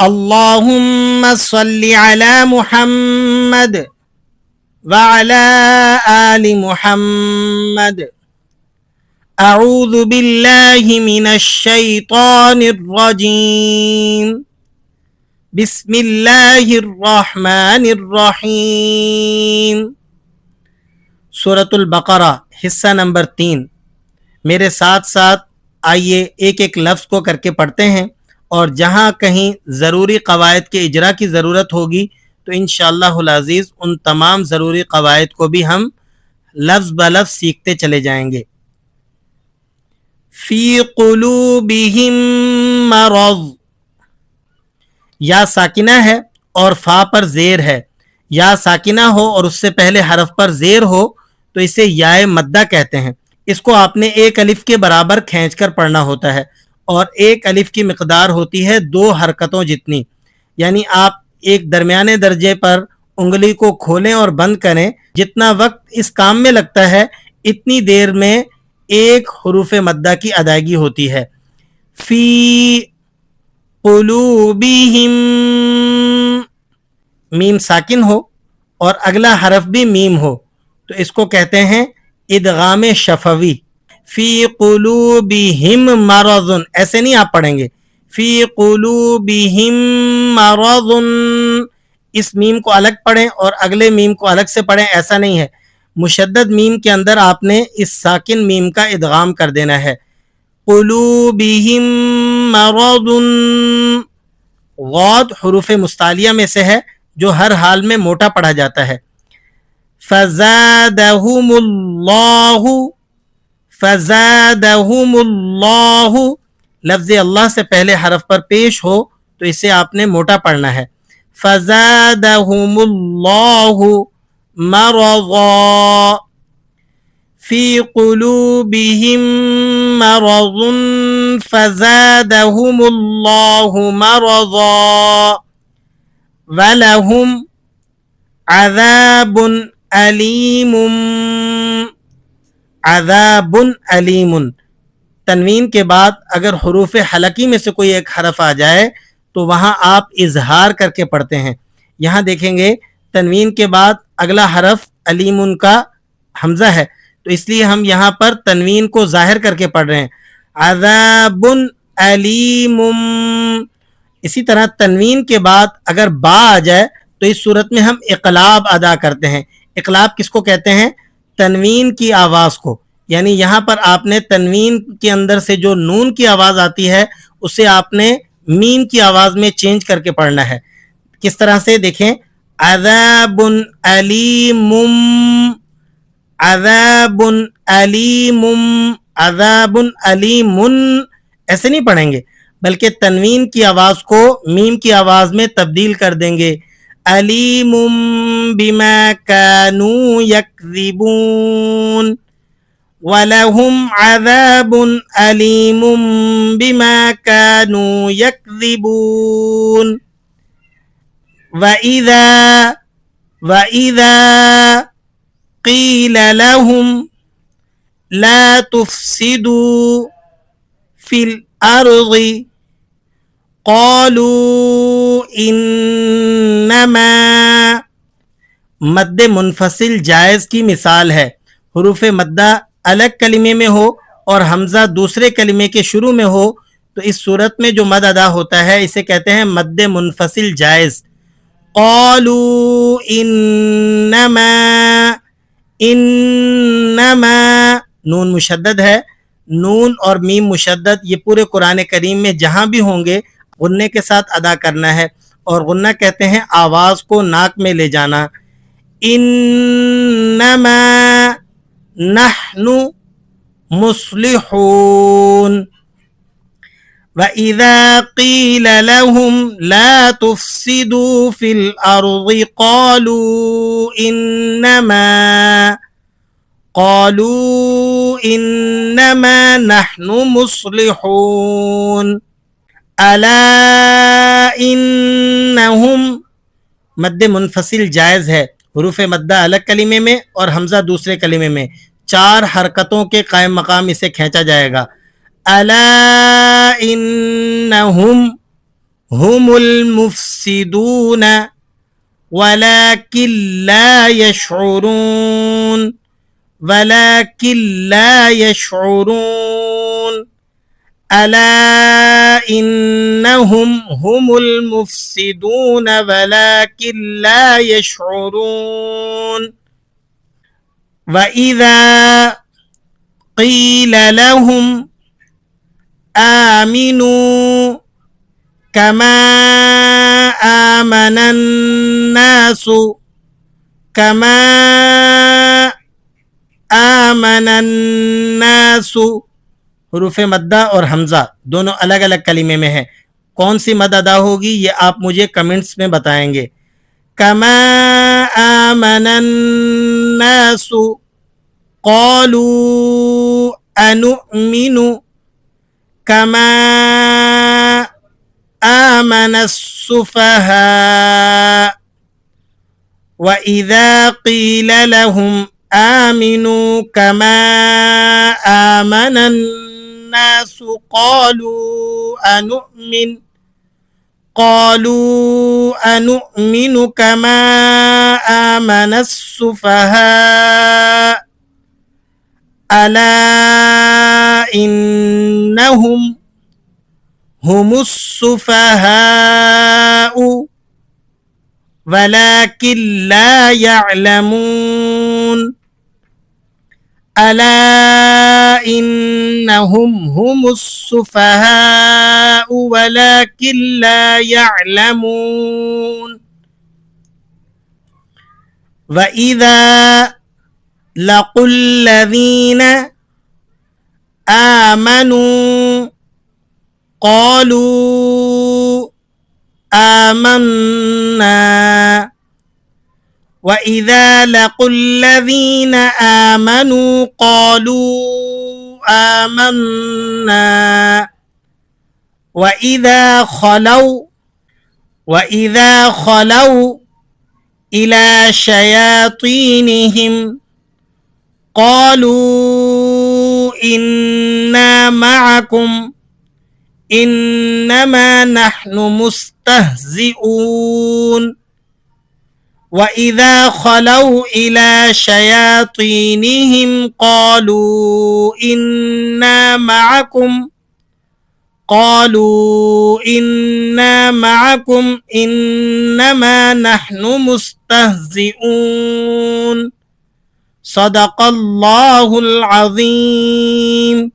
اللہم صلی علی محمد وعلی آل محمد اعوذ باللہ من الشیطان الرجیم بسم اللہ الرحمن الرحیم۔ سورۃ البقرہ حصہ نمبر 3۔ میرے ساتھ ساتھ آئیے ایک ایک لفظ کو کر کے پڑھتے ہیں، اور جہاں کہیں ضروری قواعد کے اجرا کی ضرورت ہوگی تو انشاءاللہ العزیز ان تمام ضروری قواعد کو بھی ہم لفظ بلفظ سیکھتے چلے جائیں گے۔ فی قلوبہم مرض، یا ساکنہ ہے اور فا پر زیر ہے۔ یا ساکنہ ہو اور اس سے پہلے حرف پر زیر ہو تو اسے یائے مدہ کہتے ہیں۔ اس کو آپ نے ایک الف کے برابر کھینچ کر پڑھنا ہوتا ہے، اور ایک الف کی مقدار ہوتی ہے 2 حرکتوں جتنی، یعنی آپ ایک درمیانے درجے پر انگلی کو کھولیں اور بند کریں، جتنا وقت اس کام میں لگتا ہے اتنی دیر میں ایک حروف مدہ کی ادائیگی ہوتی ہے۔ فی قلوبہم، میم ساکن ہو اور اگلا حرف بھی میم ہو تو اس کو کہتے ہیں ادغام شفوی۔ فی قلوبہم مرض، ایسے نہیں آپ پڑھیں گے فی قلوبہم مرض، اس میم کو الگ پڑھیں اور اگلے میم کو الگ سے پڑھیں، ایسا نہیں ہے۔ مشدد میم کے اندر آپ نے اس ساکن میم کا ادغام کر دینا ہے۔ قلوبہم مرض، غاد حروف مستعلیہ میں سے ہے جو ہر حال میں موٹا پڑھا جاتا ہے۔ فزادہم اللہ، فزادہم اللہ، لفظ اللہ سے پہلے حرف پر پیش ہو تو اسے آپ نے موٹا پڑھنا ہے۔ فزادہم اللہ مرضا، فی قلوبہم مرض فزادہم اللہ مرضا ولہم عذاب علیم، عذاب علیم، تنوین کے بعد اگر حروف حلقی میں سے کوئی ایک حرف آ جائے تو وہاں آپ اظہار کر کے پڑھتے ہیں۔ یہاں دیکھیں گے تنوین کے بعد اگلا حرف علیم کا حمزہ ہے، تو اس لیے ہم یہاں پر تنوین کو ظاہر کر کے پڑھ رہے ہیں، عذاب علیم۔ اسی طرح تنوین کے بعد اگر با آ جائے تو اس صورت میں ہم اقلاب ادا کرتے ہیں۔ اقلاب کس کو کہتے ہیں؟ تنوین کی آواز کو، یعنی یہاں پر آپ نے تنوین کے اندر سے جو نون کی آواز آتی ہے اسے آپ نے میم کی آواز میں چینج کر کے پڑھنا ہے۔ کس طرح سے؟ دیکھیں، عذاب علیم، عذاب علیم، عذاب علیم، ایسے نہیں پڑھیں گے بلکہ تنوین کی آواز کو میم کی آواز میں تبدیل کر دیں گے۔ علیم بما کانوا یکذبون وَلَهُمْ عَذَابٌ أَلِيمٌ بِمَا كَانُوا يَكْذِبُونَ۔ وَإِذَا قِيلَ لَهُمْ لَا تُفْسِدُوا فِي الْأَرْضِ قَالُوا إِنَّمَا، مد منفصل جائز کی مثال ہے۔ حروف مدہ الگ کلمے میں ہو اور حمزہ دوسرے کلمے کے شروع میں ہو تو اس صورت میں جو مد ادا ہوتا ہے اسے کہتے ہیں مد منفصل جائز۔ قالوا انما، انما نون مشدد ہے، نون اور میم مشدد یہ پورے قرآن کریم میں جہاں بھی ہوں گے غنے کے ساتھ ادا کرنا ہے، اور غنہ کہتے ہیں آواز کو ناک میں لے جانا۔ انما نحن مصلحون۔ وَإِذَا قِيلَ لَهُمْ لَا تُفْسِدُوا فِي الْأَرْضِ قَالُوا إِنَّمَا نَحْنُ مُصْلِحُونَ۔ أَلَا إِنَّهُمْ، مد منفصل جائز ہے، حروف مدہ الگ کلمے میں اور حمزہ دوسرے کلمے میں، 4 حرکتوں کے قائم مقام اسے کھینچا جائے گا۔ الا انہم، هم المفسدون ولكن لا يشعرون ولكن لا يشعرون ألا إنهم هم المفسدون ولكن لا يشعرون وإذا قيل لهم آمنوا كما آمن الناس حروف مدہ اور حمزہ دونوں الگ الگ کلمے میں ہیں. کون سی مد ادا ہوگی یہ آپ مجھے کمنٹس میں بتائیں گے. کما آمن الناس قالوا انؤمن کما آمن السفهاء وإذا قيل لهم آمنوا كما آمن الناس قالوا أنؤمن كما آمن السفهاء ألا إنهم هم السفهاء ولكن لا يعلمون ألا إنهم هم السفهاء ولكن لا يعلمون وإذا لقوا الذين آمنوا قالوا آمنا وإذا لقوا الذين آمنوا قالوا آمنا وإذا خلوا إلى شياطينهم قالوا إنا معكم إنما نحن مستهزئون وإذا خلوا إلى شياطينهم قالوا إنا معكم إنما نحن مستهزئون صدق الله العظيم.